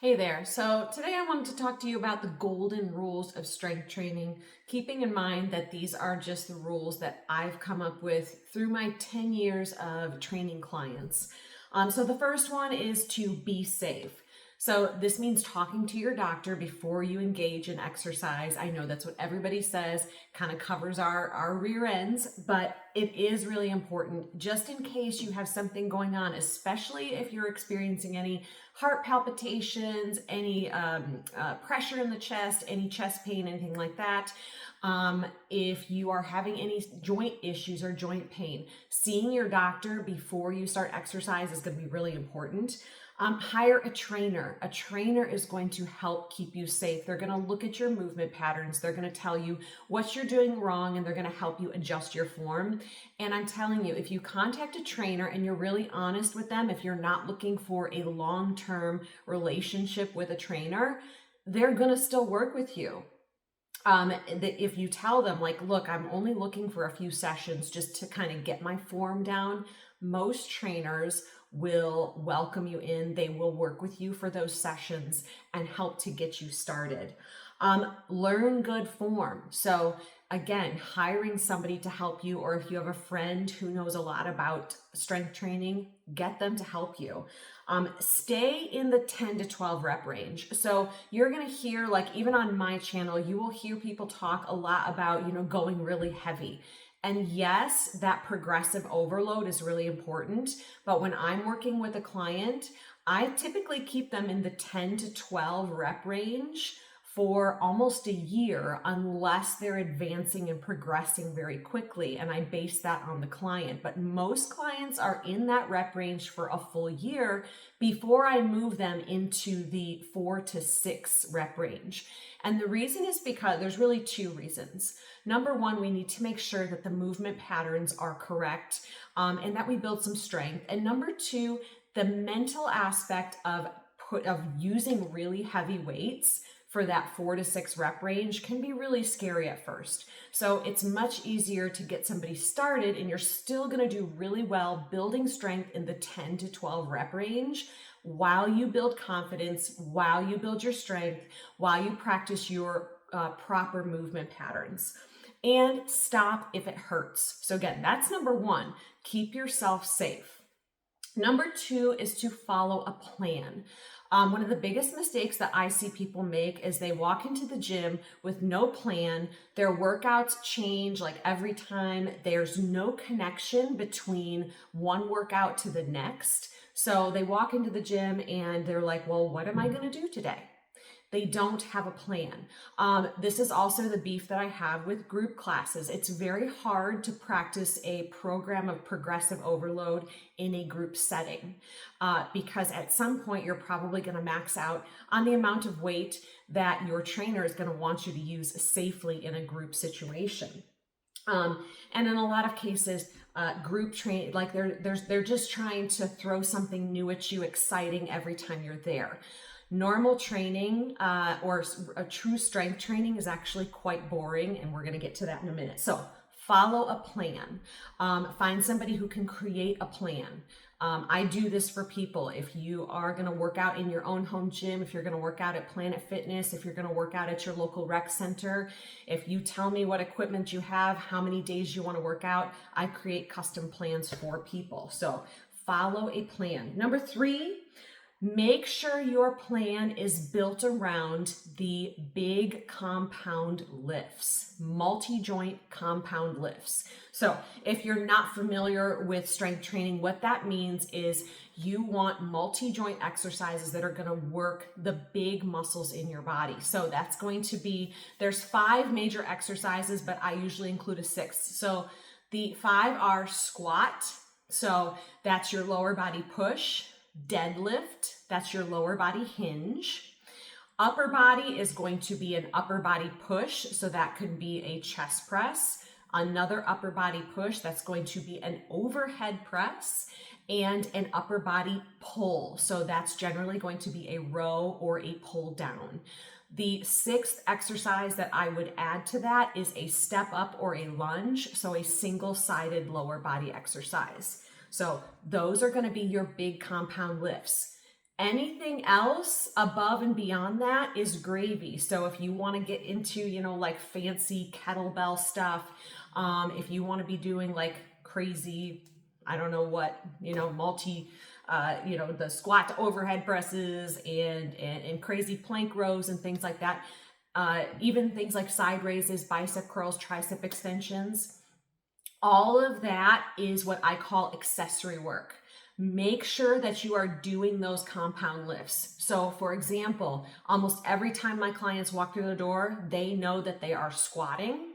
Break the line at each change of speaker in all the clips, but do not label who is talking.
Hey there. So today I wanted to talk to you about the golden rules of strength training, keeping in mind that these are just the rules that I've come up with through my 10 years of training clients. So the first one is to be safe. So this means talking to your doctor before you engage in exercise. I know that's what everybody says, kind of covers our rear ends, but it is really important just in case you have something going on, especially if you're experiencing any heart palpitations, any pressure in the chest, any chest pain, anything like that. If you are having any joint issues or joint pain, seeing your doctor before you start exercise is going to be really important. Hire a trainer. A trainer is going to help keep you safe. They're going to look at your movement patterns. They're going to tell you what you're doing wrong, and they're going to help you adjust your form. And I'm telling you, if you contact a trainer and you're really honest with them, if you're not looking for a long-term relationship with a trainer, they're going to still work with you. If you tell them, like, look, I'm only looking for a few sessions just to kind of get my form down, most trainers will welcome you in. They will work with you for those sessions and help to get you started. Learn good form. So again, hiring somebody to help you, or if you have a friend who knows a lot about strength training, get them to help you. Stay in the 10 to 12 rep range. So you're going to hear, like, even on my channel, you will hear people talk a lot about, going really heavy. And yes, that progressive overload is really important. But when I'm working with a client, I typically keep them in the 10 to 12 rep range for almost a year, unless they're advancing and progressing very quickly. And I base that on the client. But most clients are in that rep range for a full year before I move them into the 4 to 6 rep range. And the reason is because there's really two reasons. Number one, we need to make sure that the movement patterns are correct, and that we build some strength. And number two, the mental aspect of using really heavy weights for that 4 to 6 rep range can be really scary at first. So it's much easier to get somebody started, and you're still going to do really well building strength in the 10 to 12 rep range while you build confidence, while you build your strength, while you practice your proper movement patterns. And stop if it hurts. So again, that's number one. Keep yourself safe. Number two is to follow a plan. One of the biggest mistakes that I see people make is they walk into the gym with no plan. Their workouts change like every time. There's no connection between one workout to the next. So they walk into the gym and they're like, well, what am I going to do today? They don't have a plan. This is also the beef that I have with group classes. It's very hard to practice a program of progressive overload in a group setting because at some point you're probably going to max out on the amount of weight that your trainer is going to want you to use safely in a group situation. And in a lot of cases, group train, like they're just trying to throw something new at you, exciting every time you're there. Normal training or a true strength training is actually quite boring, and we're going to get to that in a minute. So follow a plan. Find somebody who can create a plan. I do this for people. If you are going to work out in your own home gym, if you're going to work out at Planet Fitness, if you're going to work out at your local rec center, if you tell me what equipment you have, how many days you want to work out, I create custom plans for people. So follow a plan. Number three, make sure your plan is built around the big compound lifts, multi-joint compound lifts. So if you're not familiar with strength training, what that means is you want multi-joint exercises that are going to work the big muscles in your body. So that's going to be, there's 5 major exercises, but I usually include a 6th. So the 5 are squat. So that's your lower body push. Deadlift, that's your lower body hinge. Upper body is going to be an upper body push, so that could be a chest press. Another upper body push, that's going to be an overhead press, and an upper body pull. So that's generally going to be a row or a pull down. The 6th exercise that I would add to that is a step up or a lunge, so a single-sided lower body exercise. So those are going to be your big compound lifts. Anything else above and beyond that is gravy. So if you want to get into, like fancy kettlebell stuff, if you want to be doing like crazy, I don't know what, the squat to overhead presses and crazy plank rows and things like that. Even things like side raises, bicep curls, tricep extensions. All of that is what I call accessory work. Make sure that you are doing those compound lifts. So for example, almost every time my clients walk through the door, they know that they are squatting,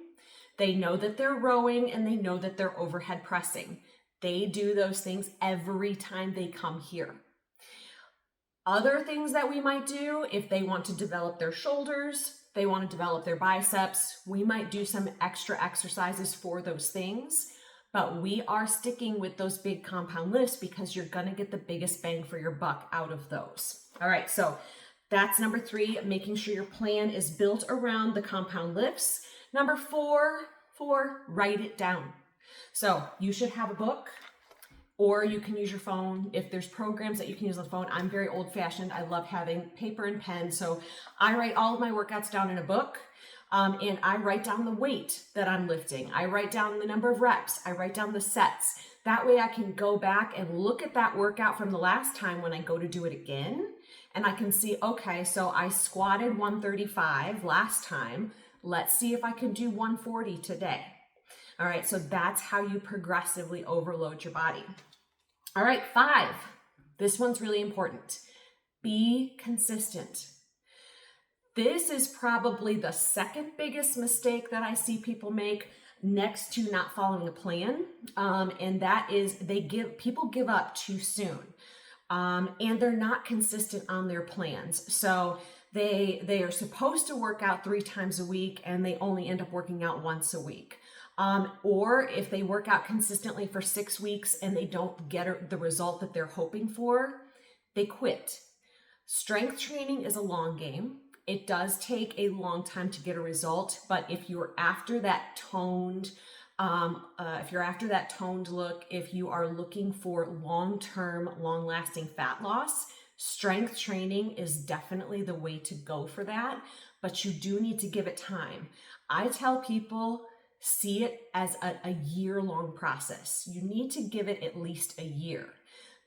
they know that they're rowing, and they know that they're overhead pressing. They do those things every time they come here. Other things that we might do, if they want to develop their shoulders, they want to develop their biceps, we might do some extra exercises for those things. But we are sticking with those big compound lifts because you're going to get the biggest bang for your buck out of those. All right, so that's number 3, making sure your plan is built around the compound lifts. Number 4, write it down. So you should have a book, or you can use your phone. If there's programs that you can use on the phone, I'm very old fashioned. I love having paper and pen. So I write all of my workouts down in a book. And I write down the weight that I'm lifting. I write down the number of reps. I write down the sets. That way I can go back and look at that workout from the last time when I go to do it again. And I can see, okay, so I squatted 135 last time. Let's see if I can do 140 today. All right, so that's how you progressively overload your body. All right, 5. This one's really important. Be consistent. This is probably the second biggest mistake that I see people make next to not following a plan. And that is people give up too soon. And they're not consistent on their plans. So they are supposed to work out 3 times a week and they only end up working out once a week. Or if they work out consistently for 6 weeks and they don't get the result that they're hoping for, they quit. Strength training is a long game. It does take a long time to get a result, but if you're after that toned, look, if you are looking for long-term, long-lasting fat loss, strength training is definitely the way to go for that, but you do need to give it time. I tell people, see it as a year-long process. You need to give it at least a year.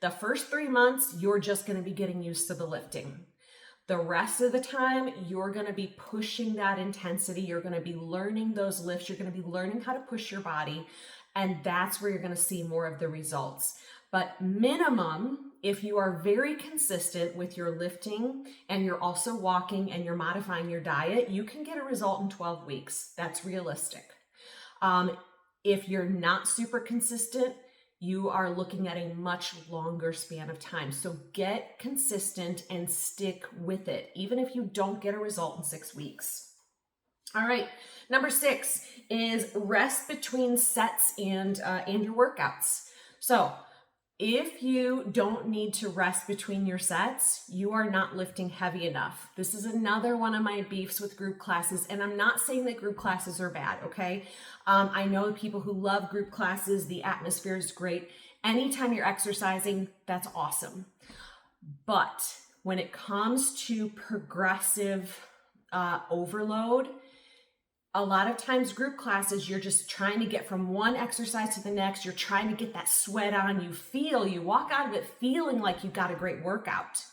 The first 3 months, you're just going to be getting used to the lifting. The rest of the time, you're going to be pushing that intensity. You're going to be learning those lifts. You're going to be learning how to push your body. And that's where you're going to see more of the results. But minimum, if you are very consistent with your lifting and you're also walking and you're modifying your diet, you can get a result in 12 weeks. That's realistic. If you're not super consistent, you are looking at a much longer span of time. So get consistent and stick with it, even if you don't get a result in 6 weeks. All right, number 6 is rest between sets and your workouts. So if you don't need to rest between your sets, you are not lifting heavy enough. This is another one of my beefs with group classes, and I'm not saying that group classes are bad, okay? I know people who love group classes. The atmosphere is great. Anytime you're exercising, that's awesome. But when it comes to progressive overload, a lot of times group classes, you're just trying to get from one exercise to the next. You're trying to get that sweat on. You walk out of it feeling like you got a great workout.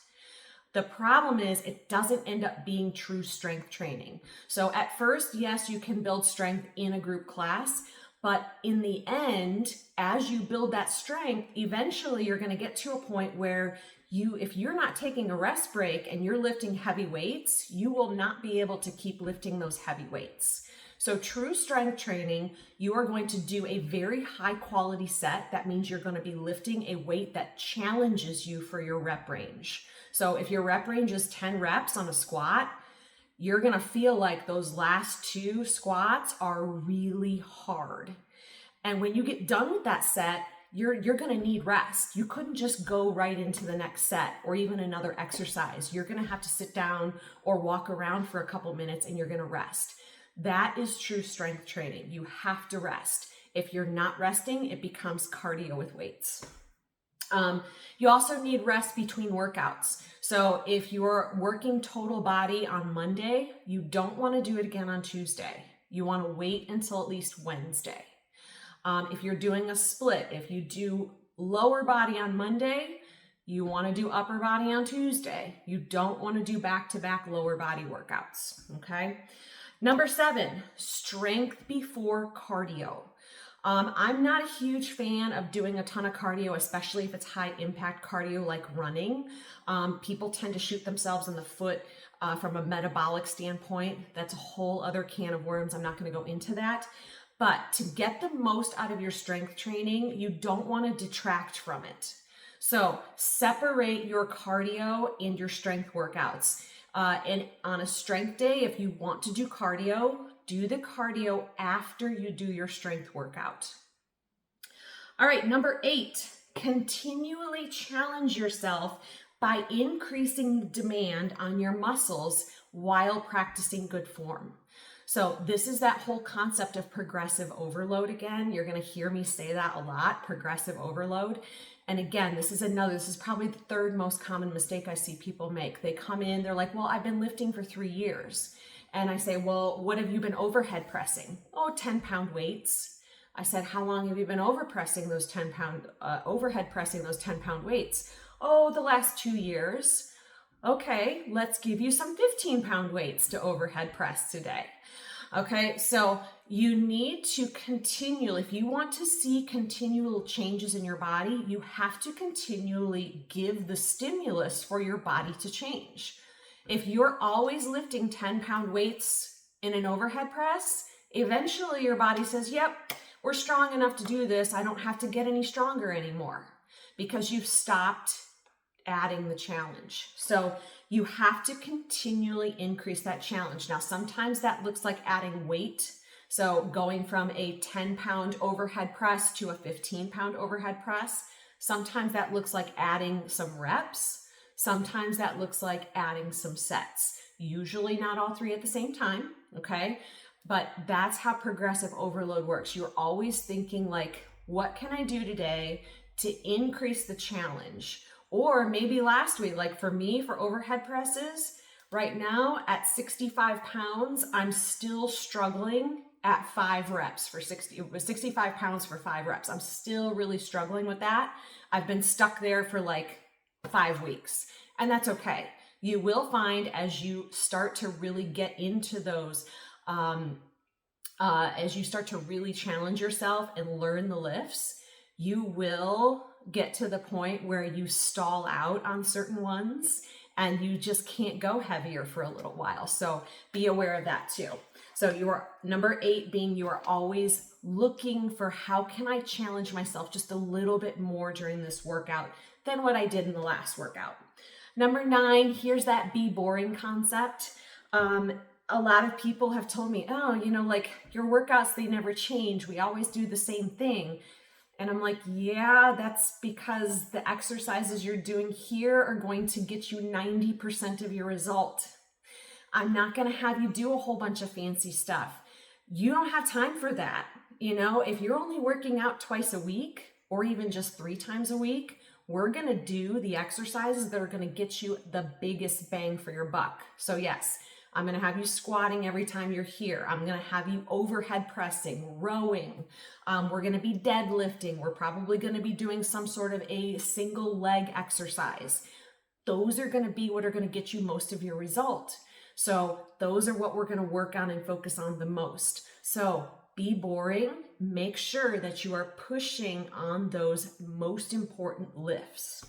The problem is it doesn't end up being true strength training. So at first, yes, you can build strength in a group class, but in the end, as you build that strength, eventually you're going to get to a point where if you're not taking a rest break and you're lifting heavy weights, you will not be able to keep lifting those heavy weights. So true strength training, you are going to do a very high quality set. That means you're going to be lifting a weight that challenges you for your rep range. So if your rep range is 10 reps on a squat, you're going to feel like those last 2 squats are really hard. And when you get done with that set, you're going to need rest. You couldn't just go right into the next set or even another exercise. You're going to have to sit down or walk around for a couple minutes and you're going to rest. That is true strength training. You have to rest. If you're not resting, it becomes cardio with weights. You also need rest between workouts. So if you're working total body on Monday, you don't want to do it again on Tuesday. You want to wait until at least Wednesday. If you're doing a split, if you do lower body on Monday, you want to do upper body on Tuesday. You don't want to do back-to-back lower body workouts, okay? Number 7, strength before cardio. I'm not a huge fan of doing a ton of cardio, especially if it's high impact cardio like running. People tend to shoot themselves in the foot from a metabolic standpoint. That's a whole other can of worms. I'm not going to go into that. But to get the most out of your strength training, you don't want to detract from it. So separate your cardio and your strength workouts. And on a strength day, if you want to do cardio, do the cardio after you do your strength workout. All right, number 8, continually challenge yourself by increasing demand on your muscles while practicing good form. So this is that whole concept of progressive overload again. You're going to hear me say that a lot, progressive overload. And again, this is probably the 3rd most common mistake I see people make. They come in, they're like, well, I've been lifting for 3 years. And I say, well, what have you been overhead pressing? Oh, 10-pound weights. I said, how long have you been overhead pressing those 10-pound weights? Oh, the last 2 years. Okay, let's give you some 15-pound weights to overhead press today. Okay, so you need to continually, if you want to see continual changes in your body, you have to continually give the stimulus for your body to change. If you're always lifting 10-pound weights in an overhead press, eventually your body says, yep, we're strong enough to do this. I don't have to get any stronger anymore because you've stopped adding the challenge. So you have to continually increase that challenge. Now, sometimes that looks like adding weight. So going from a 10-pound overhead press to a 15-pound overhead press. Sometimes that looks like adding some reps. Sometimes that looks like adding some sets. Usually not all 3 at the same time, okay? But that's how progressive overload works. You're always thinking like, what can I do today to increase the challenge? Or maybe last week, like for me, for overhead presses, right now at 65 pounds, I'm still struggling at 5 reps for 65 pounds for 5 reps. I'm still really struggling with that. I've been stuck there for like 5 weeks, and that's okay. You will find as you start to really get into those, as you start to really challenge yourself and learn the lifts, you will get to the point where you stall out on certain ones and you just can't go heavier for a little while. So be aware of that too. So your number 8 being you are always looking for how can I challenge myself just a little bit more during this workout than what I did in the last workout. Number 9, here's that be boring concept. A lot of people have told me, oh, like your workouts, they never change. We always do the same thing. And I'm like, yeah, that's because the exercises you're doing here are going to get you 90% of your result. I'm not going to have you do a whole bunch of fancy stuff. You don't have time for that. If you're only working out twice a week or even just 3 times a week, we're going to do the exercises that are going to get you the biggest bang for your buck. So yes, I'm going to have you squatting every time you're here. I'm going to have you overhead pressing, rowing. We're going to be deadlifting. We're probably going to be doing some sort of a single leg exercise. Those are going to be what are going to get you most of your result. So those are what we're going to work on and focus on the most. So be boring. Make sure that you are pushing on those most important lifts.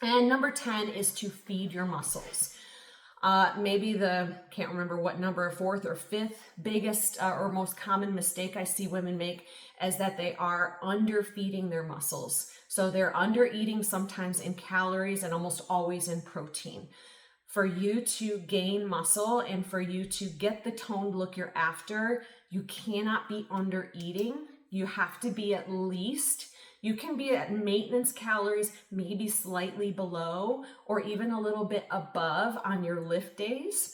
And number 10 is to feed your muscles. Maybe can't remember what number, 4th or 5th biggest or most common mistake I see women make is that they are underfeeding their muscles. So they're under eating sometimes in calories and almost always in protein. For you to gain muscle and for you to get the toned look you're after, you cannot be under eating. You have to be at least, you can be at maintenance calories, maybe slightly below or even a little bit above on your lift days.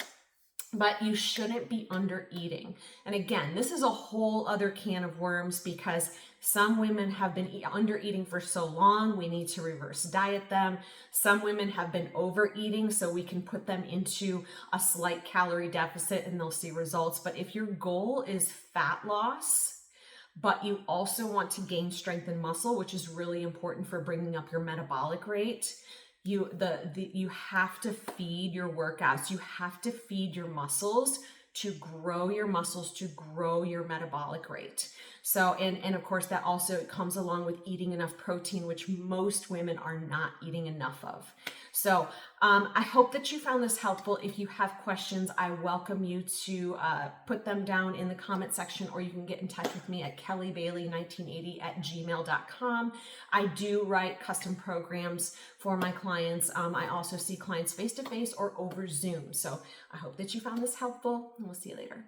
but you shouldn't be under eating. And again, this is a whole other can of worms because some women have been under eating for so long, we need to reverse diet them. Some women have been overeating, so we can put them into a slight calorie deficit and they'll see results. But if your goal is fat loss, but you also want to gain strength and muscle, which is really important for bringing up your metabolic rate, you have to feed your workouts. You have to feed your muscles to grow your muscles, to grow your metabolic rate. So, and of course that also comes along with eating enough protein, which most women are not eating enough of. So I hope that you found this helpful. If you have questions, I welcome you to put them down in the comment section, or you can get in touch with me at kellybailey1980@gmail.com. I do write custom programs for my clients. I also see clients face-to-face or over Zoom. So I hope that you found this helpful, and we'll see you later.